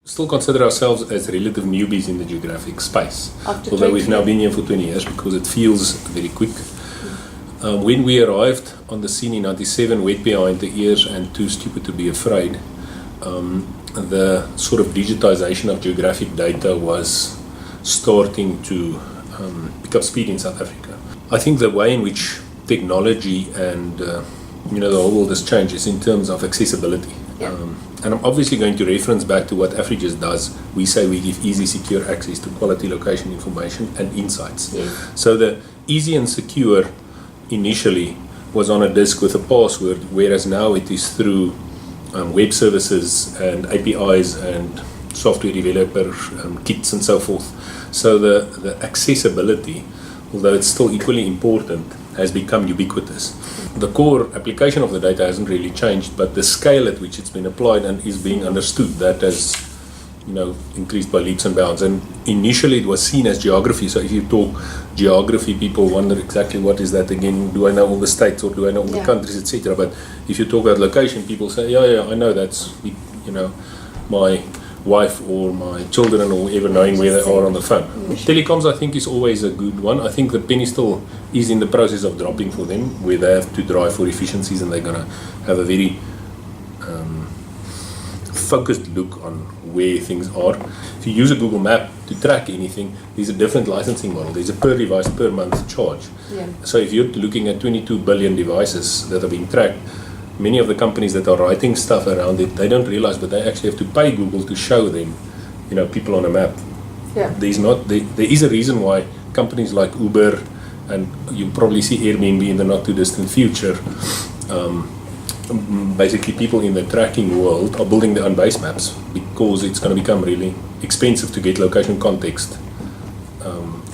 Still consider ourselves as relative newbies in the geographic space, although we've now been here for 20 years because it feels very quick. When we arrived on the scene in 97, wet behind the ears and too stupid to be afraid, the sort of digitization of geographic data was starting to pick up speed in South Africa. I think the way in which technology and the whole world has changed is in terms of accessibility. Yeah. And I'm obviously going to reference back to what AfriGIS does. We say we give easy, secure access to quality location information and insights. Yeah. So the easy and secure initially was on a disk with a password, whereas now it is through web services and APIs and software developer kits and so forth. So the accessibility, although it's still equally important, has become ubiquitous. The core application of the data hasn't really changed, but the scale at which it's been applied and is being understood, that has increased by leaps and bounds. And initially it was seen as geography. So if you talk geography, people wonder exactly what is that again. Do I know all the states or do I know all the countries, etc. But if you talk about location, people say, yeah, I know that's my wife or my children or whoever knowing where they are on the phone. Telecoms, I think, is always a good one. I think the penny still is in the process of dropping for them, where they have to drive for efficiencies and they're going to have a very focused look on where things are. If you use a Google map to track anything, there's a different licensing model. There's a per device per month charge. Yeah. So if you're looking at 22 billion devices that are being tracked, many of the companies that are writing stuff around it, they don't realize, but they actually have to pay Google to show them, people on a map. Yeah. There is a reason why companies like Uber, and you'll probably see Airbnb in the not too distant future, basically people in the tracking world are building their own base maps, because it's going to become really expensive to get location context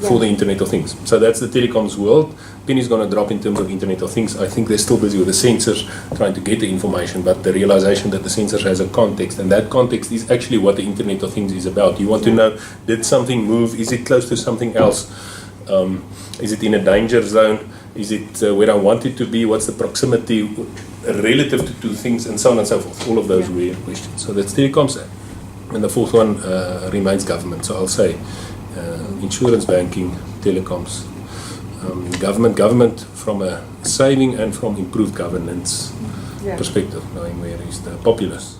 for the Internet of Things. So that's the telecoms world. Penny's going to drop in terms of Internet of Things. I think they're still busy with the sensors trying to get the information, but the realization that the sensor has a context, and that context is actually what the Internet of Things is about. You want to know, did something move? Is it close to something else? Is it in a danger zone? Is it where I want it to be? What's the proximity relative to two things, and so on and so forth? All of those weird questions. So that's telecoms. And the fourth one remains government. So I'll say insurance, banking, telecoms, government from a saving and from improved governance perspective, knowing where is the populace.